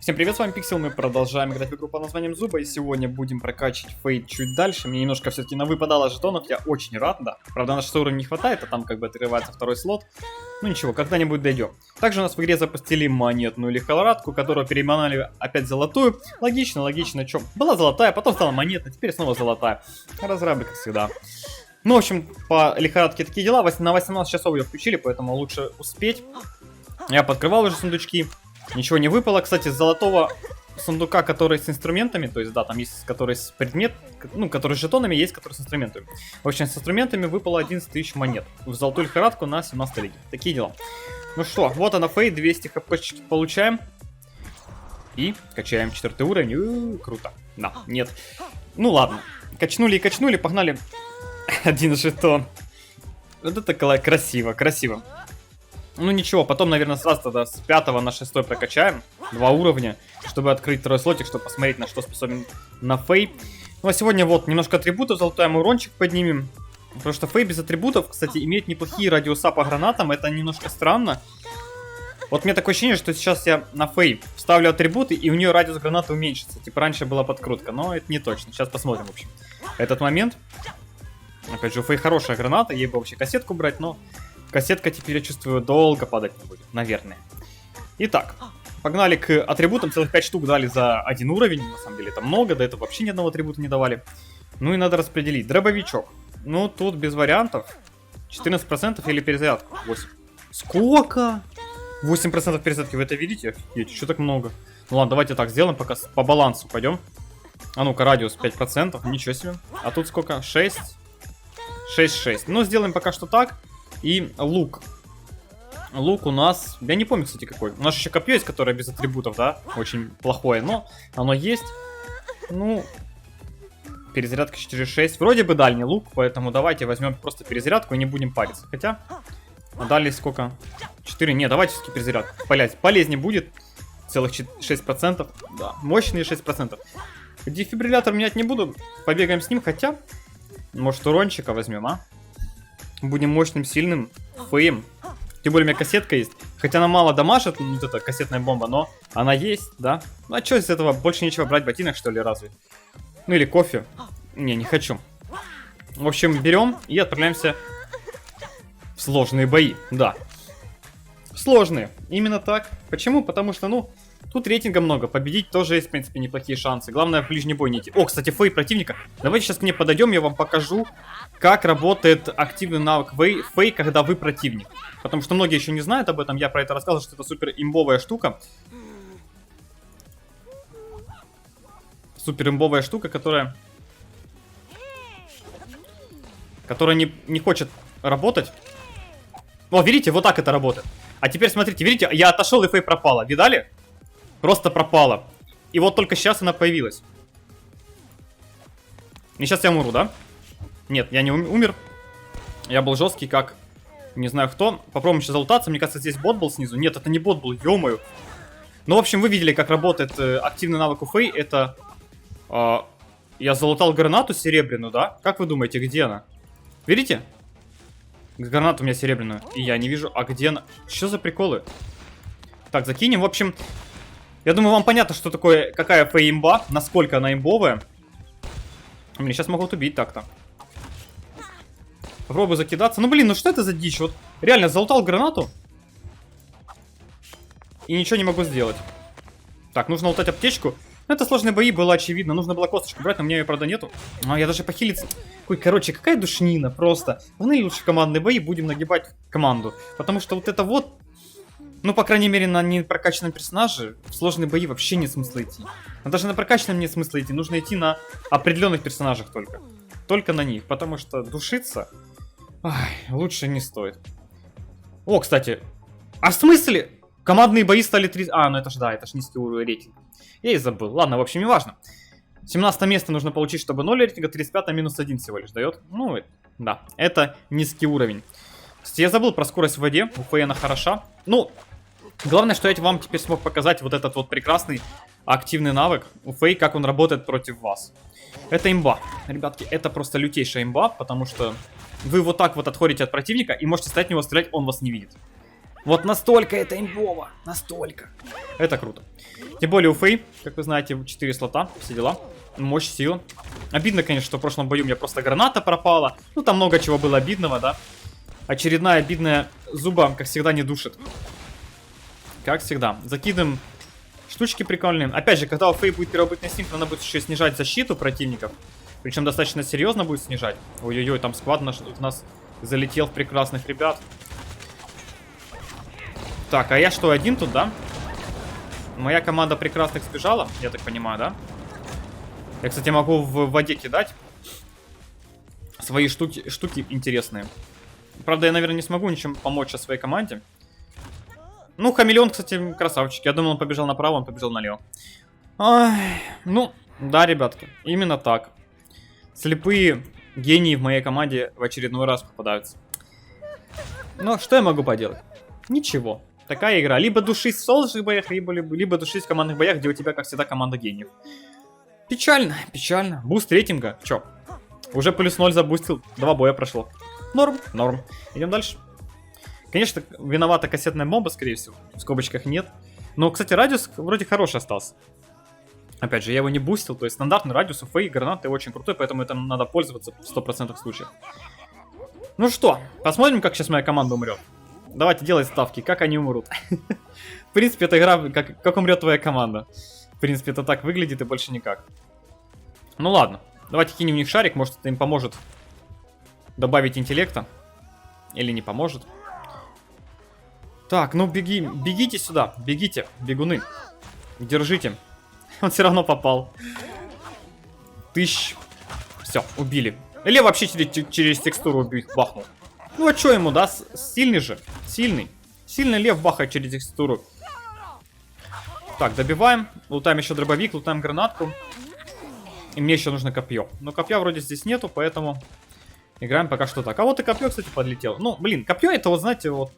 Всем привет, с вами Пиксел, мы продолжаем играть в игру под названием Зуба, и сегодня будем прокачивать Фейт чуть дальше. Мне немножко все-таки навыпадало жетонов, я очень рад, да. Правда, на 6 уровень не хватает, а там как бы открывается второй слот. Ну ничего, когда-нибудь дойдем. Также у нас в игре запустили монетную лихорадку, которую переманали опять золотую. Логично, логично, чё? Была золотая, потом стала монетная, теперь снова золотая. Разрабы, как всегда. Ну, в общем, по лихорадке такие дела. На 18 часов ее включили, поэтому лучше успеть. Я подкрывал уже сундучки. Ничего не выпало. Кстати, с золотого сундука, который с инструментами, то есть, да, там есть, который с предмет, ну, который с жетонами, есть, который с инструментами. В общем, с инструментами выпало 11 тысяч монет. В золотую лихорадку на 17 лиге. Такие дела. Ну что, вот она Фейт, 200 хпчки получаем. И качаем 4 уровень. Круто. Да, нет. Ну ладно. Качнули и качнули, погнали. Один жетон. Вот это красиво, красиво. Ну ничего, потом, наверное, сразу тогда с 5 на 6 прокачаем. 2 уровня, чтобы открыть второй слотик, чтобы посмотреть, на что способен на Фей. Ну а сегодня вот немножко атрибутов, золотой урончик поднимем. Потому что Фей без атрибутов, кстати, имеет неплохие радиуса по гранатам. Это немножко странно. Вот мне такое ощущение, что сейчас я на Фей вставлю атрибуты, и у нее радиус гранаты уменьшится. Типа раньше была подкрутка, но это не точно. Сейчас посмотрим, в общем, этот момент. Опять же, у Фей хорошая граната, ей бы вообще кассетку брать, но... Кассетка теперь, я чувствую, долго падать не будет, наверное. Итак, погнали к атрибутам. Целых 5 штук дали за один уровень. На самом деле это много, до этого вообще ни одного атрибута не давали. Ну и надо распределить. Дробовичок. Ну, тут без вариантов. 14% или перезарядка? 8. Сколько? 8% перезарядки, вы это видите? Офигеть, что так много? Ну ладно, давайте так сделаем, пока по балансу пойдем. А ну-ка, радиус 5%, ничего себе. А тут сколько? 6. 6. Ну, сделаем пока что так. И лук. Лук у нас... Я не помню, кстати, какой. У нас еще копье есть, которое без атрибутов, да? Очень плохое, но оно есть. Ну... Перезарядка 4-6. Вроде бы дальний лук, поэтому давайте возьмем просто перезарядку и не будем париться. Хотя... А дали сколько? 4. Не, давайте все-таки перезарядку. Полезнее будет. Целых 6%. Да, мощные 6%. Дефибриллятор менять не буду. Побегаем с ним, хотя... Может, урончика возьмем, а? Будем мощным, сильным Феем. Тем более у меня кассетка есть. Хотя она мало дамажит, вот эта кассетная бомба, но она есть, да? Ну а что из этого? Больше нечего брать, ботинок что ли, разве? Ну или кофе. Не хочу. В общем, берем и отправляемся в сложные бои, да. Сложные, именно так. Почему? Потому что, ну, тут рейтинга много. Победить тоже есть, в принципе, неплохие шансы. Главное, в ближний бой не идти. О, кстати, Фей противника. Давайте сейчас к ней подойдем, я вам покажу, как работает активный навык Фей, когда вы противник. Потому что многие еще не знают об этом. Я про это рассказывал, что это супер имбовая штука. Супер имбовая штука, которая не хочет работать. О, видите, вот так это работает. А теперь смотрите, видите, я отошел и Фей пропала. Видали? Просто пропала. И вот только сейчас она появилась. И сейчас я умру, да? Нет, я не умер. Я был жесткий, как... Не знаю кто. Попробуем сейчас залутаться. Мне кажется, здесь бот был снизу. Нет, это не бот был, ё-моё. Ну, в общем, вы видели, как работает активный навык у Фей. Это... я залутал гранату серебряную, да? Как вы думаете, где она? Видите? Гранату у меня серебряную. И я не вижу. А где она? Что за приколы? Так, закинем. В общем... Я думаю, вам понятно, что такое, какая Фей имба, насколько она имбовая. Меня сейчас могут убить так-то. Попробую закидаться. Ну, блин, ну что это за дичь? Вот реально, залутал гранату. И ничего не могу сделать. Так, нужно лутать аптечку. Ну, это сложные бои, было очевидно. Нужно было косточку брать, но у меня ее, правда, нету. А, я даже похилиться... Ой, короче, какая душнина просто. Погнали лучше командные бои, будем нагибать команду. Потому что вот это вот... Ну, по крайней мере, на непрокачанном персонаже в сложные бои вообще нет смысла идти. Но даже на прокачанном нет смысла идти. Нужно идти на определенных персонажах только. Только на них. Потому что душиться... Ай, лучше не стоит. О, кстати. А в смысле? Командные бои стали 3... А, ну это ж да, это ж низкий уровень рейтинга. Я и забыл. Ладно, в общем, не важно. 17 место нужно получить, чтобы 0 рейтинга. 35 минус 1 всего лишь дает. Ну, да, это низкий уровень. Кстати, я забыл про скорость в воде. У Фей она хороша. Ну... Главное, что я вам теперь смог показать вот этот вот прекрасный активный навык у Фей, как он работает против вас. Это имба. Ребятки, это просто лютейшая имба, потому что вы вот так вот отходите от противника и можете стать в него стрелять, он вас не видит. Вот настолько это имбово. Настолько. Это круто. Тем более у Фэй, как вы знаете, 4 слота, все дела. Мощь, сила. Обидно, конечно, что в прошлом бою у меня просто граната пропала. Ну, там много чего было обидного, да. Очередная обидная зуба, как всегда, не душит. Как всегда. Закидываем штучки прикольные. Опять же, когда у Фэй будет первобытный инстинкт, она будет еще снижать защиту противников. Причем достаточно серьезно будет снижать. Ой-ой-ой, там сквад у нас залетел в прекрасных ребят. Так, а я что, один тут, да? Моя команда прекрасных сбежала, я так понимаю, да? Я, кстати, могу в воде кидать свои штуки интересные. Правда, я, наверное, не смогу ничем помочь своей команде. Ну, Хамелеон, кстати, красавчик. Я думал, он побежал направо, он побежал налево. Ой, ну, да, ребятки, именно так. Слепые гении в моей команде в очередной раз попадаются. Ну, что я могу поделать? Ничего. Такая игра. Либо душись в солнечных боях, либо душись в командных боях, где у тебя, как всегда, команда гениев. Печально, печально. Буст рейтинга. Чё? Уже плюс 0 забустил. 2 боя прошло. Норм, норм. Идем дальше. Конечно, виновата кассетная бомба, скорее всего. В скобочках нет. Но, кстати, радиус вроде хороший остался. Опять же, я его не бустил. То есть стандартный радиус у Фэй гранаты очень крутой, поэтому этим надо пользоваться в 100% случаев. Ну что, посмотрим, как сейчас моя команда умрет. Давайте делать ставки, как они умрут. В принципе, это игра, как умрет твоя команда. В принципе, это так выглядит и больше никак. Ну ладно, давайте кинем в них шарик, может это им поможет добавить интеллекта. Или не поможет. Так, ну бегите сюда, бегите, бегуны. Держите. Он все равно попал. Тыщ. Все, убили. Или вообще через текстуру убить, бахнул. Ну а что ему, да? Сильный же. Сильный. Сильный лев бахает через текстуру. Так, добиваем. Лутаем еще дробовик, лутаем гранатку. И мне еще нужно копье. Но копья вроде здесь нету, поэтому играем пока что так. А вот и копье, кстати, подлетело. Ну, блин, копье это вот, знаете, вот.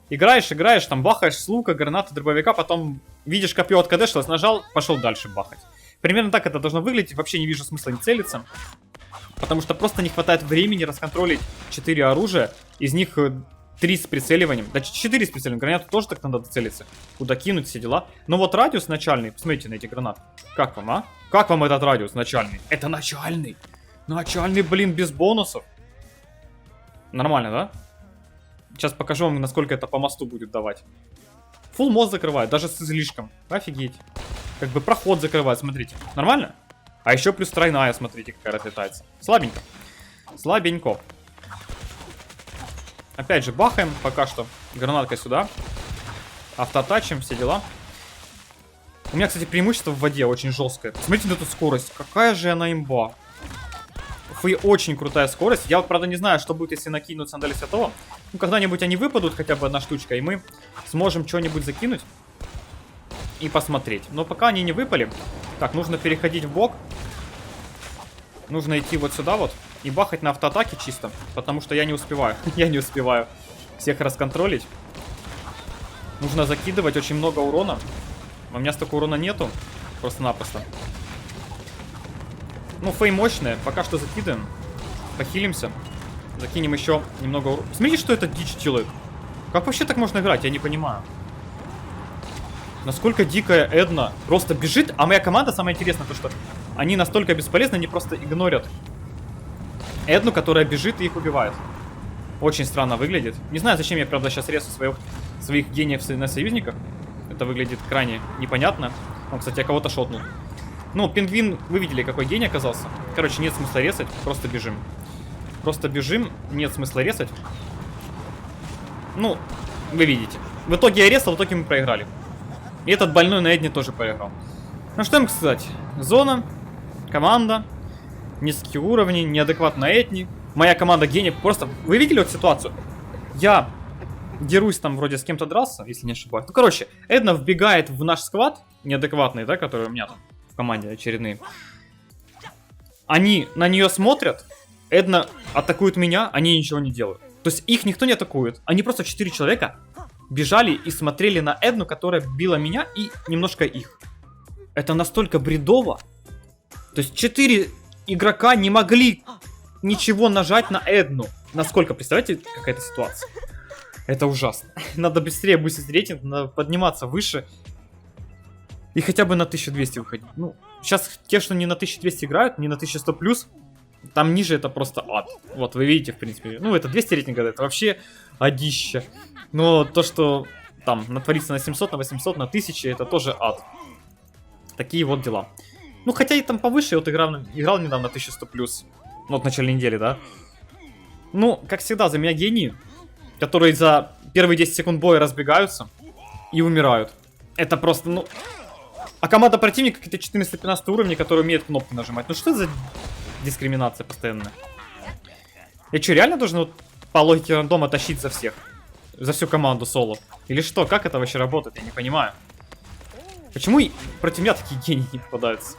Играешь, там бахаешь с лука, гранаты, дробовика, потом видишь копье откадешилось, нажал, пошел дальше бахать. Примерно так это должно выглядеть. Вообще не вижу смысла не целиться. Потому что просто не хватает времени расконтролить 4 оружия. Из них 3 с прицеливанием. Да 4 с прицеливанием. Гранату тоже так надо целиться. Куда кинуть, все дела. Но вот радиус начальный. Посмотрите на эти гранаты. Как вам, а? Как вам этот радиус начальный? Это начальный. Начальный, блин, без бонусов. Нормально, да? Сейчас покажу вам, насколько это по мосту будет давать. Фулл мост закрывает, даже с излишком. Офигеть. Как бы проход закрывает, смотрите. Нормально? А еще плюс тройная, смотрите, какая разлетается. Слабенько. Слабенько. Опять же, бахаем пока что. Гранаткой сюда. Автотачим, все дела. У меня, кстати, преимущество в воде очень жесткое. Смотрите на эту скорость. Какая же она имба. Фэй очень крутая скорость. Я вот, правда, не знаю, что будет, если накинуть сандали святого. Ну, когда-нибудь они выпадут, хотя бы одна штучка, и мы сможем что-нибудь закинуть и посмотреть. Но пока они не выпали. Так, нужно переходить в бок. Нужно идти вот сюда вот и бахать на автоатаке чисто, потому что я не успеваю. Я не успеваю всех расконтролить. Нужно закидывать очень много урона. У меня столько урона нету. Просто-напросто. Ну, Фэй мощная. Пока что закидываем. Похилимся. Закинем еще немного урона. Смотрите, что это дичь делает. Как вообще так можно играть? Я не понимаю. Насколько дикая Эдна просто бежит. А моя команда, самое интересное, то что они настолько бесполезны, они просто игнорят Эдну, которая бежит и их убивает. Очень странно выглядит. Не знаю, зачем я, правда, сейчас резу своих гениев на союзниках. Это выглядит крайне непонятно. Он, кстати, я кого-то шотнул. Ну, пингвин, вы видели, какой гений оказался. Короче, нет смысла резать, просто бежим. Просто бежим, нет смысла резать. Ну, вы видите. В итоге я резал, в итоге мы проиграли. И этот больной на Эдне тоже проиграл. Ну, что им сказать? Зона, команда, низкие уровни, неадекватно Эдни. Моя команда гениев просто... Вы видели вот ситуацию? Я дерусь там вроде с кем-то дрался, если не ошибаюсь. Ну, короче, Эдна вбегает в наш сквад, неадекватный, да, который у меня там в команде очередные. Они на нее смотрят, Эдна атакует меня, они ничего не делают. То есть их никто не атакует. Они просто 4 человека бежали и смотрели на Эдну, которая била меня и немножко их. Это настолько бредово. То есть 4 игрока не могли ничего нажать на Эдну. Насколько, представляете, какая-то ситуация? Это ужасно. Надо быстрее бустить рейтинг, надо подниматься выше. И хотя бы на 1200 выходить. Ну, сейчас те, что не на 1200 играют, не на 1100 плюс, там ниже это просто ад. Вот, вы видите, в принципе. Ну, это 200 рейтинга, это вообще адище. Но то, что там натворится на 700, на 800, на 1000, это тоже ад. Такие вот дела. Ну, хотя и там повыше, я вот играл недавно на 1100 плюс. Ну, вот в начале недели, да. Ну, как всегда, за меня гении, которые за первые 10 секунд боя разбегаются и умирают. Это просто, ну... А команда противника какие-то 14-15 уровни, которые умеют кнопки нажимать. Ну что за дискриминация постоянная? Я что, реально должен вот по логике рандома тащить за всех? За всю команду соло? Или что? Как это вообще работает? Я не понимаю. Почему против меня такие гении не попадаются?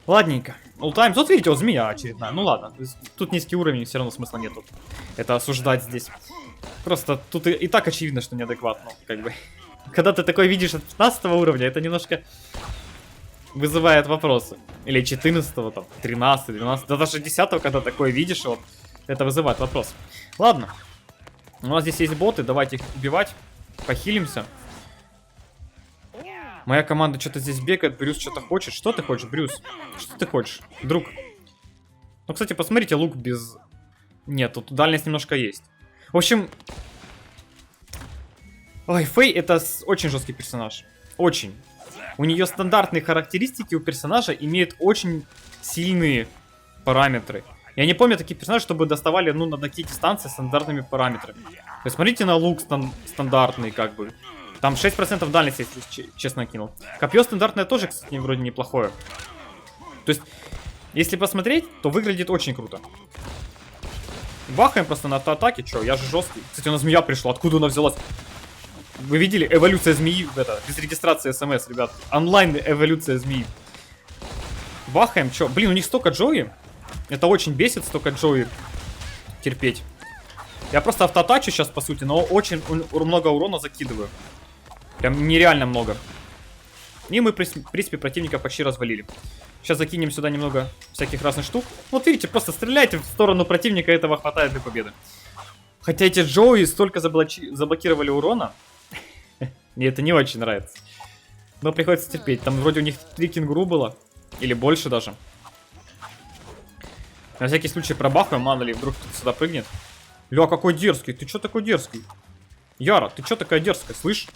Ладненько. Ултайм. Вот видите, вот змея очередная. Ну ладно. Тут низкий уровень, все равно смысла нету. Это осуждать здесь. Просто тут и так очевидно, что неадекватно. Как бы. Когда ты такой видишь от 15 уровня, это немножко вызывает вопросы. Или 14, там, 13, 12, да даже 10, когда такое видишь, вот, это вызывает вопрос. Ладно. У нас здесь есть боты, давайте их убивать. Похилимся. Моя команда что-то здесь бегает, Брюс что-то хочет. Что ты хочешь, Брюс? Что ты хочешь, друг? Ну, кстати, посмотрите, лук без... Нет, тут дальность немножко есть. В общем... Ой, Фэй это очень жесткий персонаж. Очень. У нее стандартные характеристики у персонажа имеют очень сильные параметры. Я не помню таких персонажей, чтобы доставали, ну, на такие дистанции стандартными параметрами. То есть, смотрите на лук стандартный, как бы. Там 6% дальности, если честно кинул. Копье стандартное тоже, кстати, вроде неплохое. То есть, если посмотреть, то выглядит очень круто. Бахаем просто на автоатаке. Че, я же жесткий. Кстати, у нас змея пришла. Откуда она взялась? Вы видели? Эволюция змеи. Это, без регистрации смс, ребят. Онлайн эволюция змеи. Бахаем. Че? Блин, у них столько Джои. Это очень бесит, столько Джои терпеть. Я просто автоатачу сейчас, по сути, но очень много урона закидываю. Прям нереально много. И мы, в принципе, противника почти развалили. Сейчас закинем сюда немного всяких разных штук. Вот видите, просто стреляйте в сторону противника, этого хватает для победы. Хотя эти Джои столько заблокировали урона. Мне это не очень нравится. Но приходится терпеть. Там вроде у них 3 кенгуру было. Или больше даже. На всякий случай пробахаем, мало ли, вдруг кто-то сюда прыгнет. Ля, какой дерзкий. Ты чё такой дерзкий? Яра, ты чё такая дерзкая, слышь?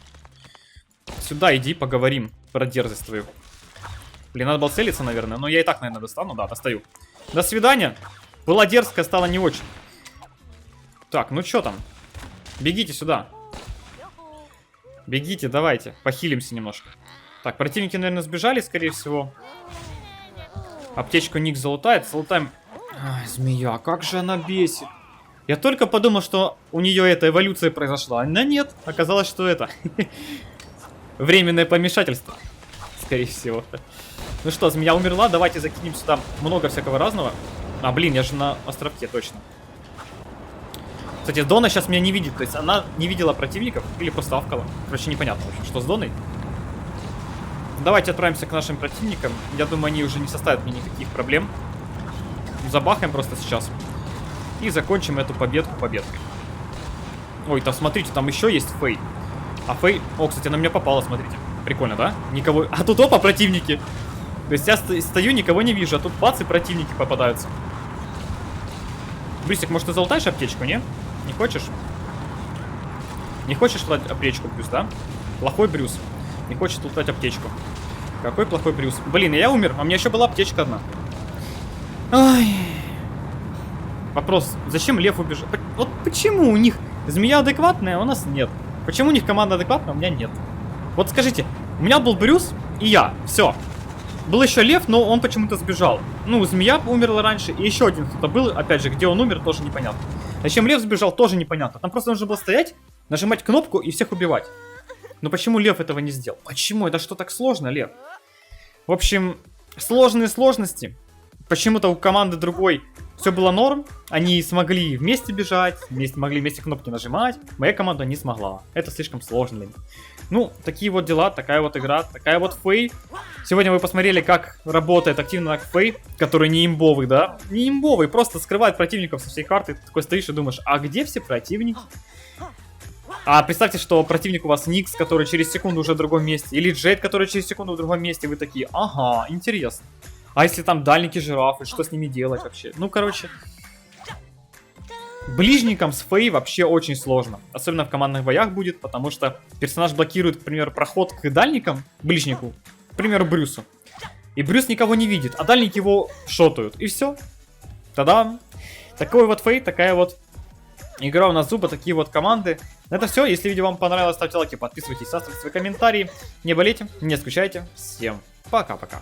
Сюда иди, поговорим про дерзость твою. Блин, надо было целиться, наверное. Но я и так, наверное, достану. Да, достаю. До свидания. Была дерзкая, стала не очень. Так, ну чё там? Бегите сюда. Бегите, давайте. Похилимся немножко. Так, противники, наверное, сбежали, скорее всего. Аптечку Ник залутает. Залутаем. Ай, змея, как же она бесит. Я только подумал, что у нее эта эволюция произошла. Но нет, оказалось, что это временное помешательство. Скорее всего. Ну что, змея умерла, давайте закинем сюда много всякого разного. А, блин, я же на островке, точно. Кстати, Дона сейчас меня не видит, то есть она не видела противников или просто авкала. Короче, непонятно вообще, что с Доной. Давайте отправимся к нашим противникам. Я думаю, они уже не составят мне никаких проблем. Забахаем просто сейчас. И закончим эту победку победкой. Ой, там смотрите, там еще есть Фэй. А Фэй... О, кстати, на меня попала, смотрите. Прикольно, да? Никого... А тут опа, противники. То есть я стою, никого не вижу, а тут бац, и противники попадаются. Брюсик, может, ты залутаешь аптечку, не? Не хочешь? Не хочешь лутать аптечку, Брюс, да? Плохой Брюс. Не хочет лутать аптечку. Какой плохой Брюс. Блин, я умер, а у меня еще была аптечка одна. Ой. Вопрос, зачем Лев убежал? Вот почему у них змея адекватная, а у нас нет? Почему у них команда адекватная, а у меня нет? Вот скажите, у меня был Брюс и я, все. Был еще Лев, но он почему-то сбежал. Ну, змея умерла раньше, и еще один кто-то был, опять же, где он умер, тоже непонятно. Зачем Лев сбежал, тоже непонятно. Там просто нужно было стоять, нажимать кнопку и всех убивать. Но почему Лев этого не сделал? Почему? Это что, так сложно, Лев? В общем, сложные сложности. Почему-то у команды другой все было норм. Они смогли вместе бежать, могли вместе кнопки нажимать. Моя команда не смогла. Это слишком сложно для них. Ну, такие вот дела, такая вот игра, такая вот Фэй. Сегодня вы посмотрели, как работает активно Фэй, который не имбовый, да? Не имбовый, просто скрывает противников со всей карты. Ты такой стоишь и думаешь, а где все противники? А представьте, что противник у вас Никс, который через секунду уже в другом месте, или Джейд, который через секунду в другом месте, вы такие, ага, интересно. А если там дальники жирафы, что с ними делать вообще? Ну, короче, ближникам с Фэй вообще очень сложно. Особенно в командных боях будет, потому что персонаж блокирует, к примеру, проход к дальникам, ближнику, к примеру, Брюсу. И Брюс никого не видит, а дальники его шотают. И все. Тогда такой вот Фэй, такая вот игра у нас зуба, такие вот команды. Это все. Если видео вам понравилось, ставьте лайки, подписывайтесь, оставьте свои комментарии. Не болейте, не скучайте. Всем пока-пока.